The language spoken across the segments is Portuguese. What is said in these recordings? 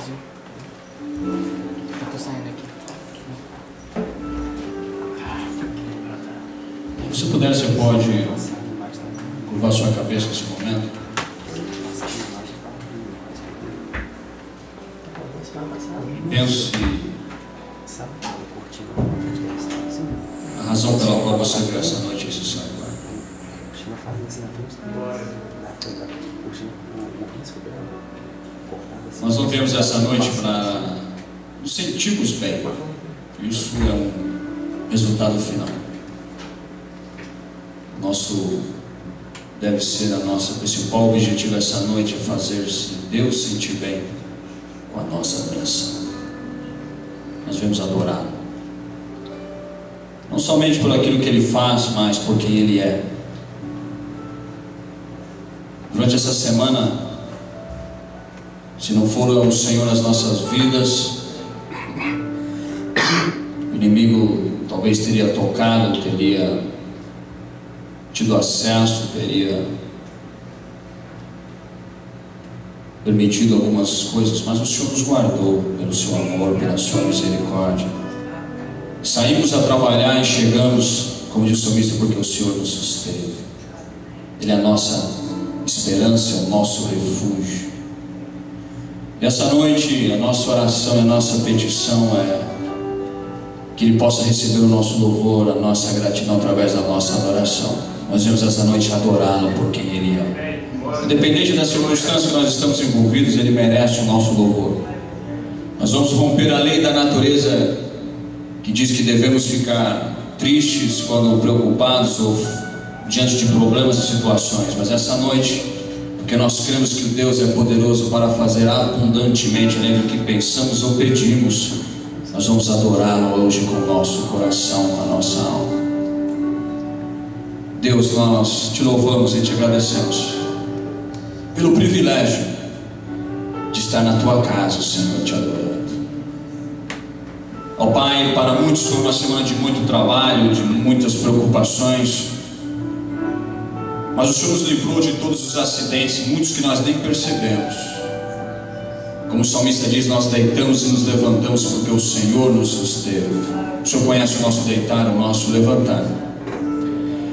vazio. Eu tô saindo aqui. Se você puder, você pode curvar sua cabeça nesse momento. Pense a razão pela qual você veio essa noite esse sonho. Nós não viemos essa noite para nos sentirmos bem. Isso é um resultado final. Deve ser a nossa principal objetivo essa noite, é fazer Deus sentir bem com a nossa adoração. Nós viemos adorá-lo, não somente por aquilo que Ele faz, mas por quem Ele é. Durante essa semana, se não for o Senhor nas nossas vidas, o inimigo talvez teria tocado, teria tido acesso, teria permitido algumas coisas, mas o Senhor nos guardou pelo seu amor, pela sua misericórdia. Saímos a trabalhar e chegamos, como diz o salmista, porque o Senhor nos susteve. Ele é a nossa esperança, é o nosso refúgio. E essa noite a nossa oração, a nossa petição é que Ele possa receber o nosso louvor, a nossa gratidão através da nossa adoração. Nós viemos essa noite adorá-lo por quem Ele é. Independente da circunstância que nós estamos envolvidos, Ele merece o nosso louvor. Nós vamos romper a lei da natureza que diz que devemos ficar tristes quando preocupados ou diante de problemas e situações. Mas essa noite, porque nós cremos que o Deus é poderoso para fazer abundantemente além do que pensamos ou pedimos, nós vamos adorá-lo hoje com o nosso coração, com a nossa alma. Deus, nós te louvamos e te agradecemos pelo privilégio de estar na tua casa, Senhor, te adorando. Ó Pai, para muitos foi uma semana de muito trabalho, de muitas preocupações, mas o Senhor nos livrou de todos os acidentes, muitos que nós nem percebemos. Como o salmista diz, nós deitamos e nos levantamos porque o Senhor nos susteve. O Senhor conhece o nosso deitar, o nosso levantar.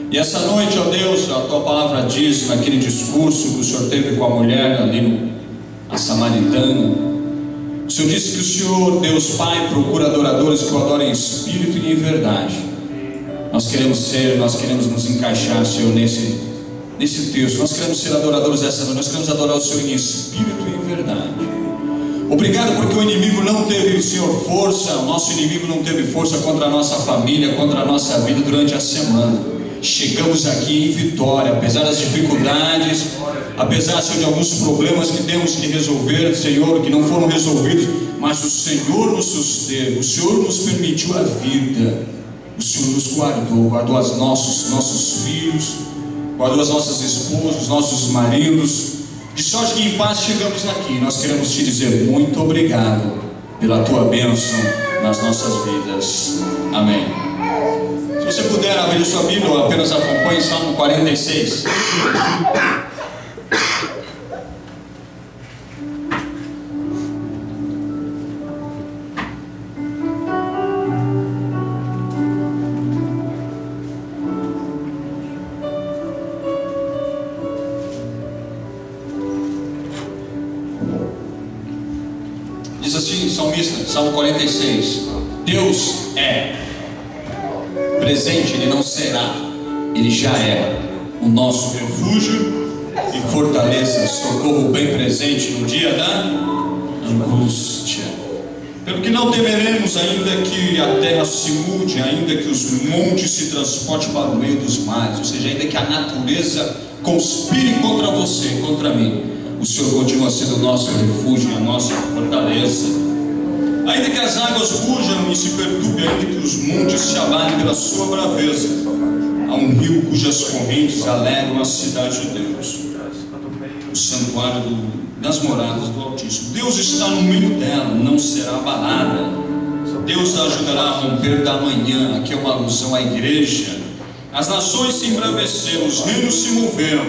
E essa noite, ó Deus, a tua palavra diz, naquele discurso que o Senhor teve com a mulher ali, a samaritana, o Senhor disse que o Senhor, Deus Pai, procura adoradores que o adorem em espírito e em verdade. Nós queremos nos encaixar, Senhor, nesse texto. Nós queremos ser adoradores essa noite. Nós queremos adorar o Senhor em espírito e em verdade. Obrigado porque o inimigo não teve, Senhor, força. O nosso inimigo não teve força contra a nossa família, contra a nossa vida durante a semana. Chegamos aqui em vitória, apesar das dificuldades, apesar, Senhor, de alguns problemas que temos que resolver, Senhor, que não foram resolvidos, mas o Senhor nos susteve, o Senhor nos permitiu a vida, o Senhor nos guardou os nossos filhos, guardou as nossas esposas, os nossos maridos, de sorte que em paz chegamos aqui. Nós queremos te dizer muito obrigado pela tua bênção nas nossas vidas. Amém. Se você puder abrir sua Bíblia ou apenas acompanhe Salmo 46. Diz assim, salmista, Salmo 46: Deus é presente, Ele não será, Ele já é o nosso refúgio e fortaleza, socorro bem presente no dia da angústia. Pelo que não temeremos, ainda que a terra se mude, ainda que os montes se transportem para o meio dos mares, ou seja, ainda que a natureza conspire contra você, contra mim, o Senhor continua sendo o nosso refúgio, a nossa fortaleza. Ainda que as águas rujam e se perturbem, ainda que os montes se abalem pela sua braveza, há um rio cujas correntes alegram a cidade de Deus, o santuário das moradas do Altíssimo. Deus está no meio dela, não será abalada. Deus a ajudará a romper da manhã. Aqui é uma alusão à igreja. As nações se embraveceram, os reinos se moveram.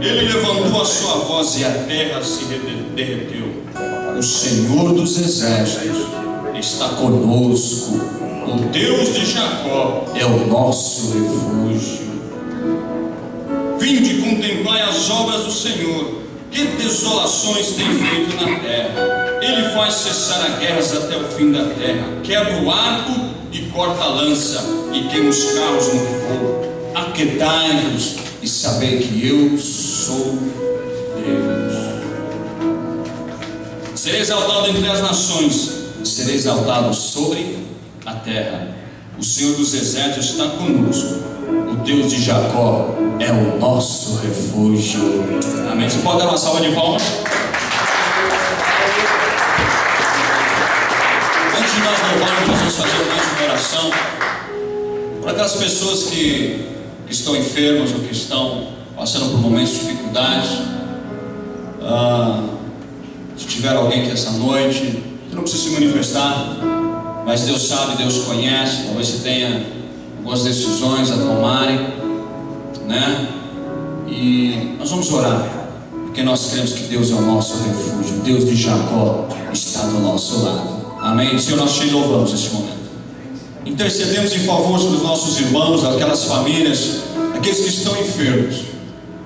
Ele levantou a sua voz e a terra se derreteu. o Senhor dos Exércitos está conosco. O Deus de Jacó é o nosso refúgio. Vinde e contemplai as obras do Senhor, que desolações tem feito na terra. Ele faz cessar a guerras até o fim da terra, quebra o arco e corta a lança, e queima os carros no fogo. Aquietai-vos e sabei que eu sou Deus. Serei exaltado entre as nações, serei exaltado sobre a terra. O Senhor dos Exércitos está conosco. O Deus de Jacó é o nosso refúgio. Amém. Você pode dar uma salva de palmas? Antes de nós louvarmos, nós vamos fazer mais uma oração para aquelas pessoas que estão enfermas ou que estão passando por momentos de dificuldade. Se tiver alguém que essa noite, você não precisa se manifestar, mas Deus sabe, Deus conhece. Talvez você tenha algumas decisões a tomarem, né? E nós vamos orar, porque nós cremos que Deus é o nosso refúgio. Deus de Jacó está do nosso lado. Amém? Senhor, nós te louvamos neste momento. Intercedemos em favor dos nossos irmãos, aquelas famílias, aqueles que estão enfermos.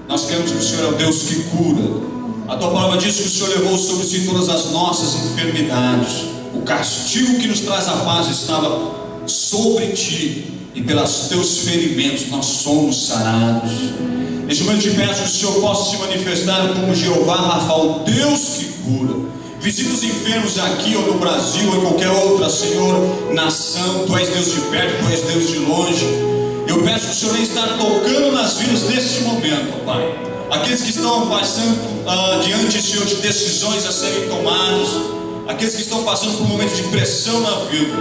Nós cremos que o Senhor é o Deus que cura. A tua palavra diz que o Senhor levou sobre si todas as nossas enfermidades. O castigo que nos traz a paz estava sobre ti, e pelos teus ferimentos nós somos sarados. Neste momento te peço que o Senhor possa se manifestar como Jeová Rafa, o Deus que cura. Visita os enfermos aqui ou no Brasil ou em qualquer outra, Senhor, nação. Tu és Deus de perto, tu és Deus de longe. Eu peço que o Senhor venha estar tocando nas vidas neste momento, Pai. Aqueles que estão passando diante, Senhor, de decisões a serem tomadas, aqueles que estão passando por um momento de pressão na vida,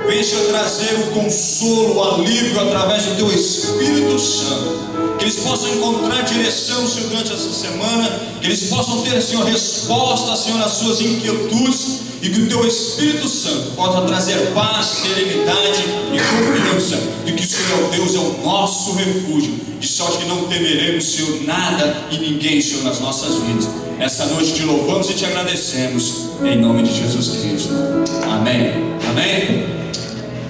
venha, Senhor, trazer o consolo, o alívio através do Teu Espírito Santo. Que eles possam encontrar direção, Senhor, durante essa semana. Que eles possam ter, Senhor, resposta, Senhor, às suas inquietudes. E que o Teu Espírito Santo possa trazer paz, serenidade e confiança de que o Senhor é o Deus, é o nosso refúgio. De sorte que não temeremos, Senhor, nada e ninguém, Senhor, nas nossas vidas. Essa noite te louvamos e te agradecemos. Em nome de Jesus Cristo. Amém. Amém.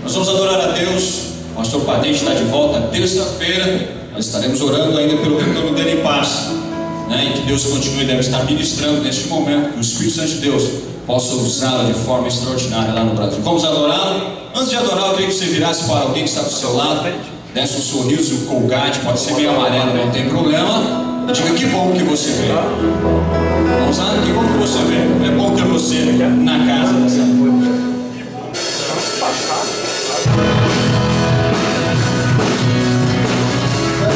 Nós vamos adorar a Deus. O pastor Padente está de volta terça-feira. Nós estaremos orando ainda pelo retorno dele em paz, né? E que Deus continue, deve estar ministrando neste momento, que o Espírito Santo de Deus possa usá-lo de forma extraordinária lá no Brasil. Vamos adorá-lo? Antes de adorar, eu queria que você virasse para alguém que está do seu lado, desse um sorriso, o colgate, pode ser meio amarelo, não tem problema. Diga: que bom que você veio. Vamos lá? Que bom que você veio. É bom ter você na casa dessa coisa.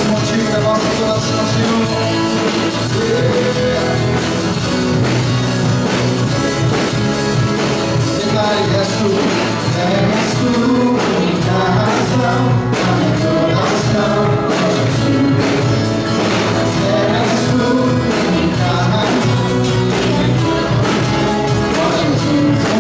Motivo da nossa adoração, Senhor. És tu, única razão, a adoração. És tu, única razão, ó Jesus.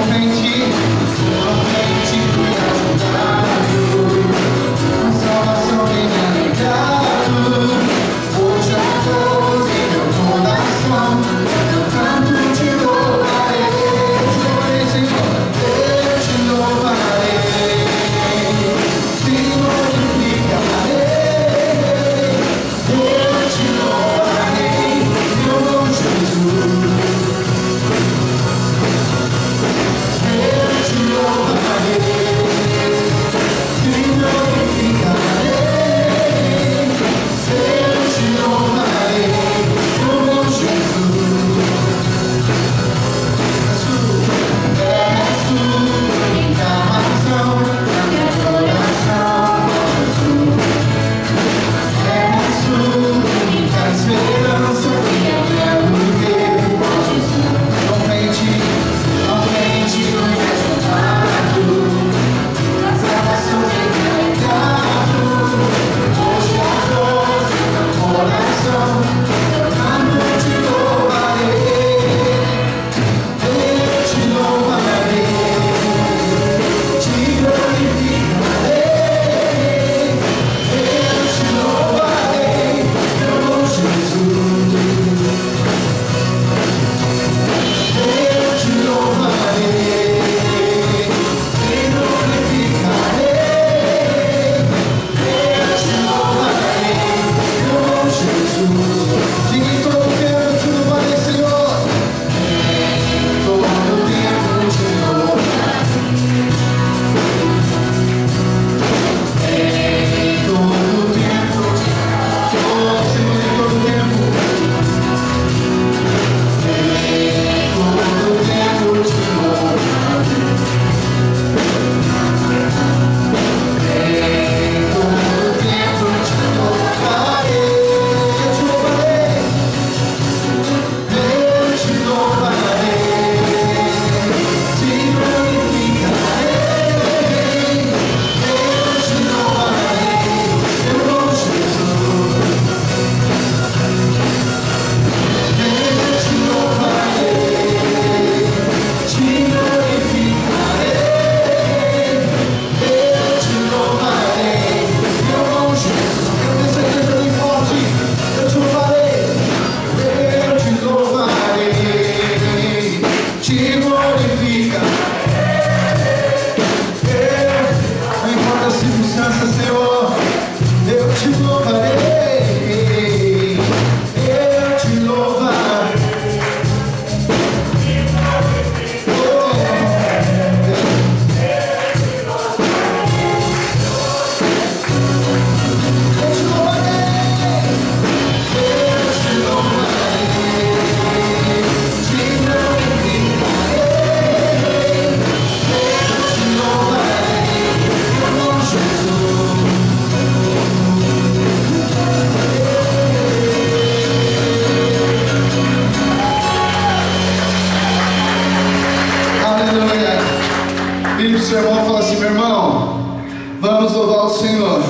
pro seu irmão e fala assim: meu irmão, vamos louvar o Senhor,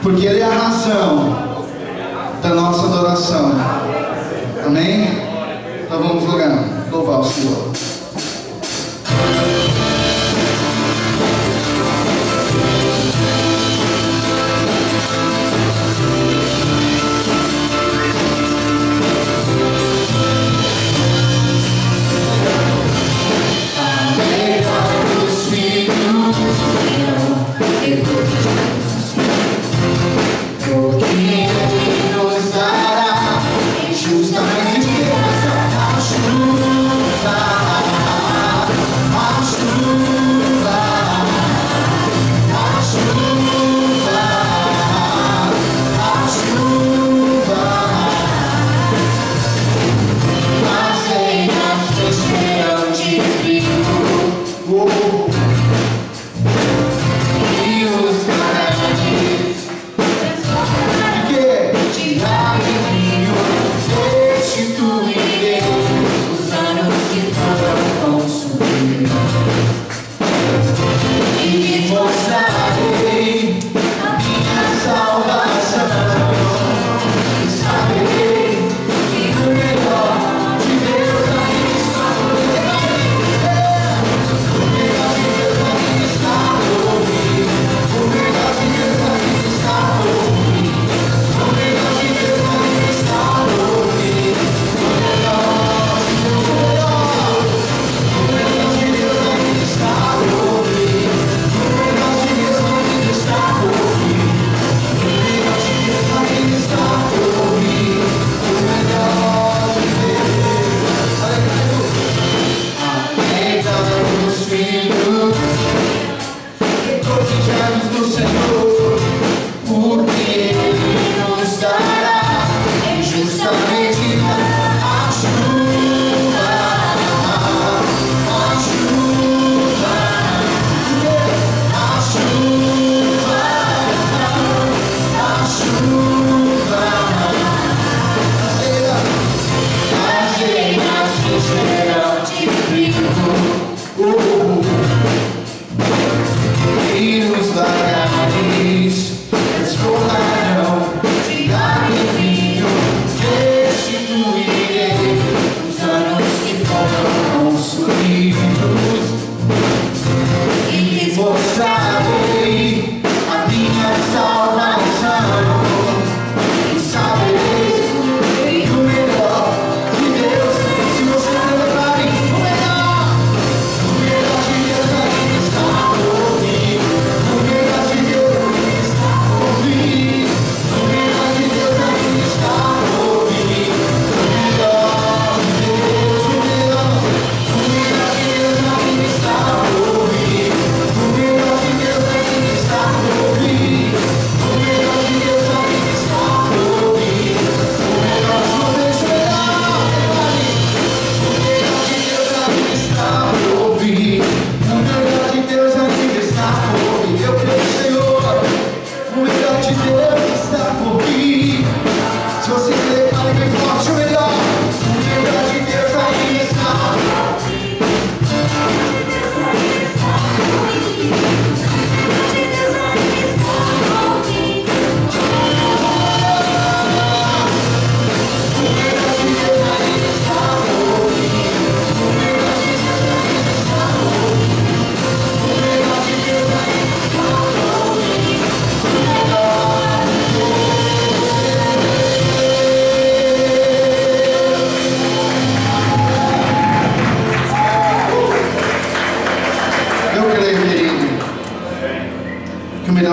porque Ele é a razão da nossa adoração. Amém? Então vamos louvar o Senhor.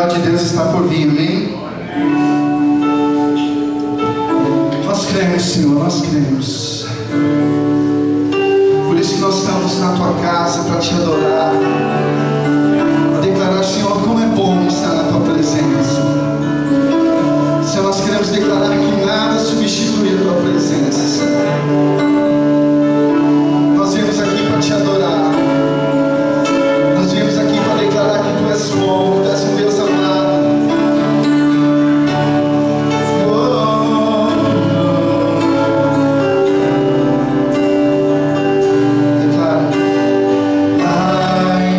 De Deus está por vir, amém? Nós cremos, Senhor, nós cremos. Por isso que nós estamos na tua casa para te adorar, para declarar, Senhor, como é bom estar na tua presença. Senhor, nós queremos declarar que nada substitui a tua presença, Senhor. Nós viemos aqui para te adorar. Nós viemos aqui para declarar que tu és bom, que tu és um Deus amado. Declara: Pai,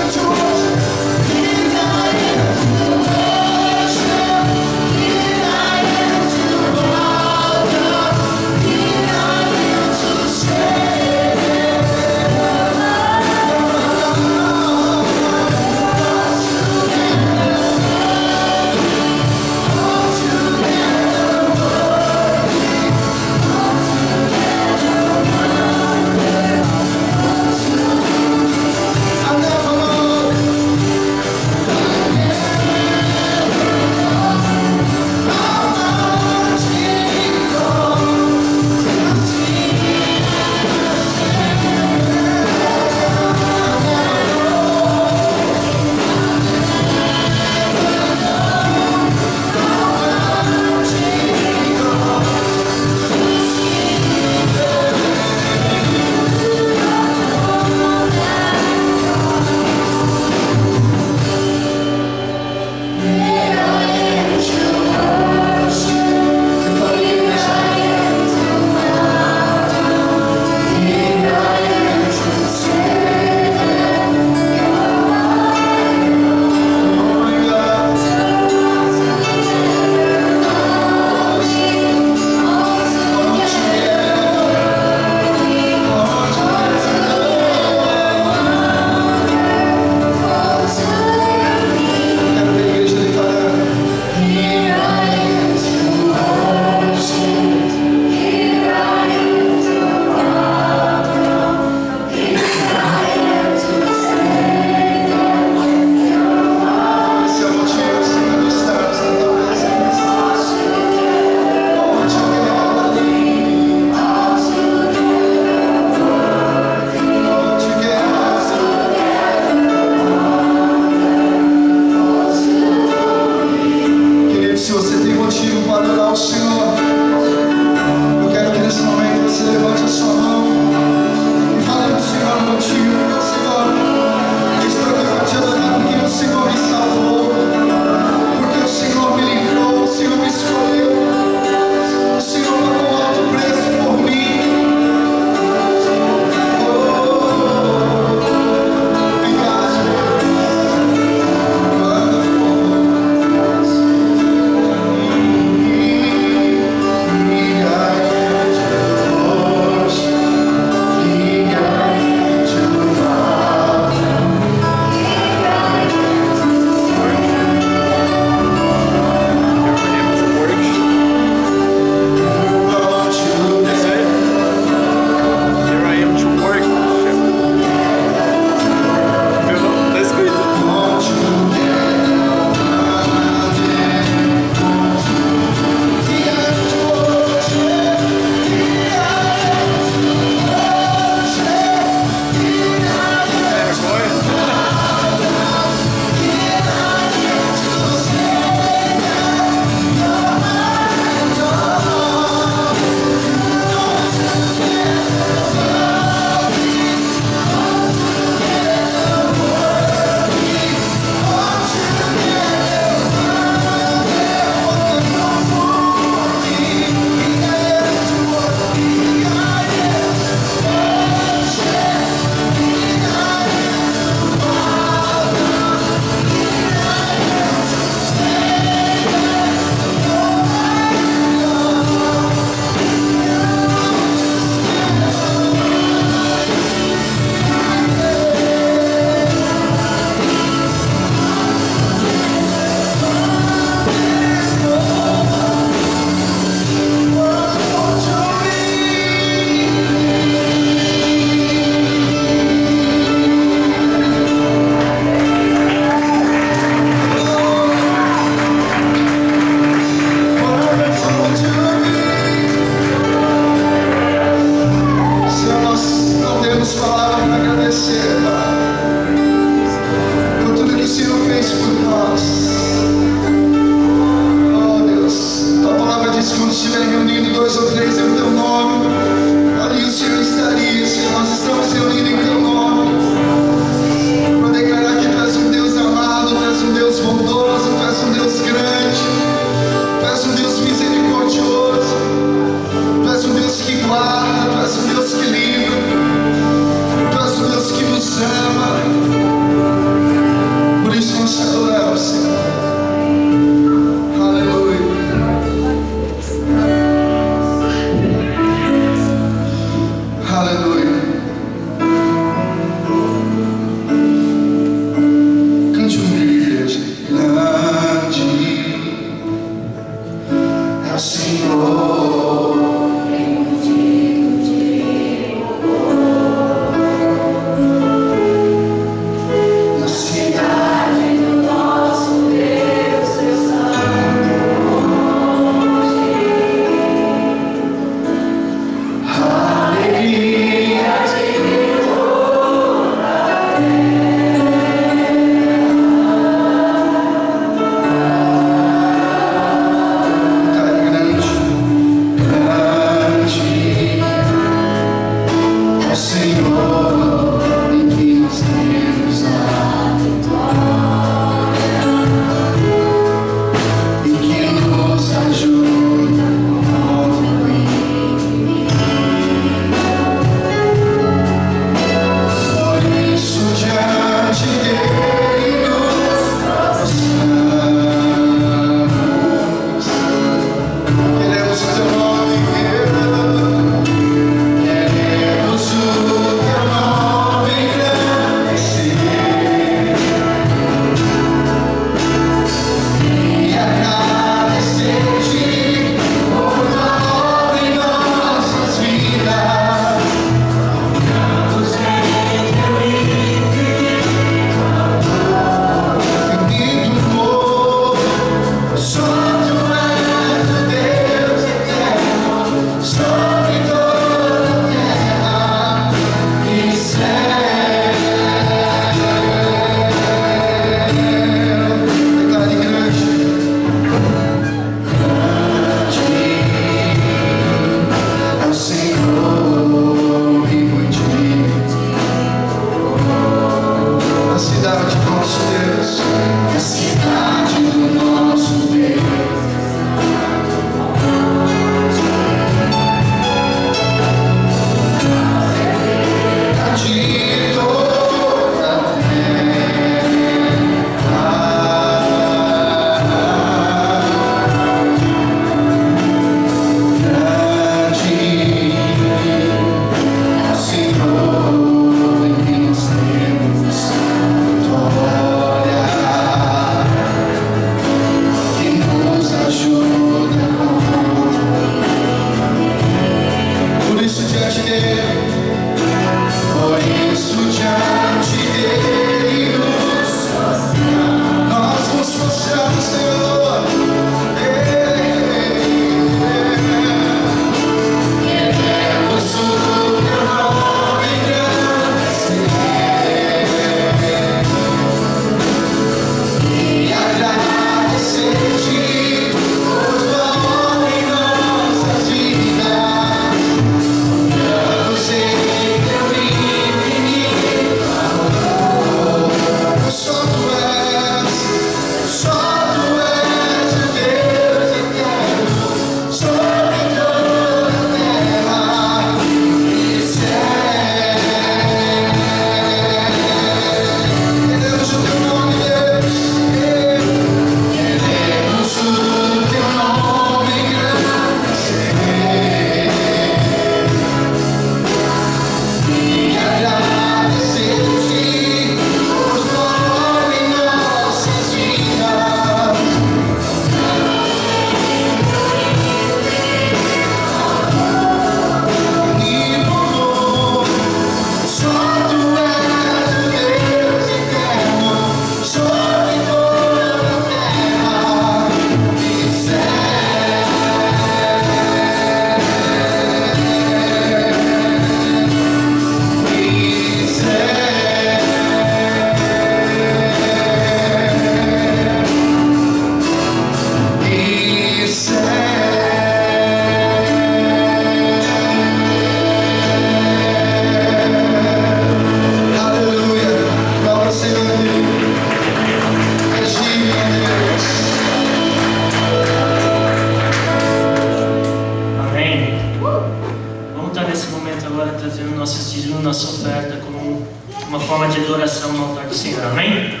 adoração no altar do Senhor, amém? Ele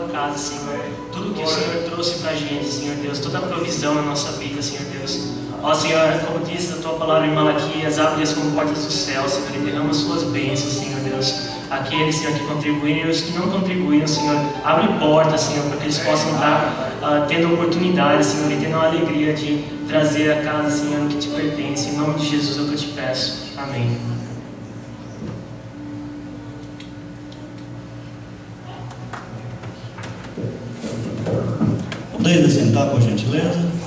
tua casa, Senhor. Tudo que o Senhor trouxe para a gente, Senhor Deus, toda a provisão na nossa vida, Senhor Deus. Ó Senhor, como diz a tua palavra em Malaquias, abre-as como portas do céu, Senhor, e derrama suas bênçãos, Senhor Deus. Aqueles, Senhor, que contribuíram e os que não contribuíram, Senhor, abre portas, Senhor, para que eles possam estar tendo oportunidade, Senhor, e tendo a alegria de trazer a casa, Senhor, que te pertence. Em nome de Jesus é o que eu te peço. Amém. Podeis sentar, por gentileza?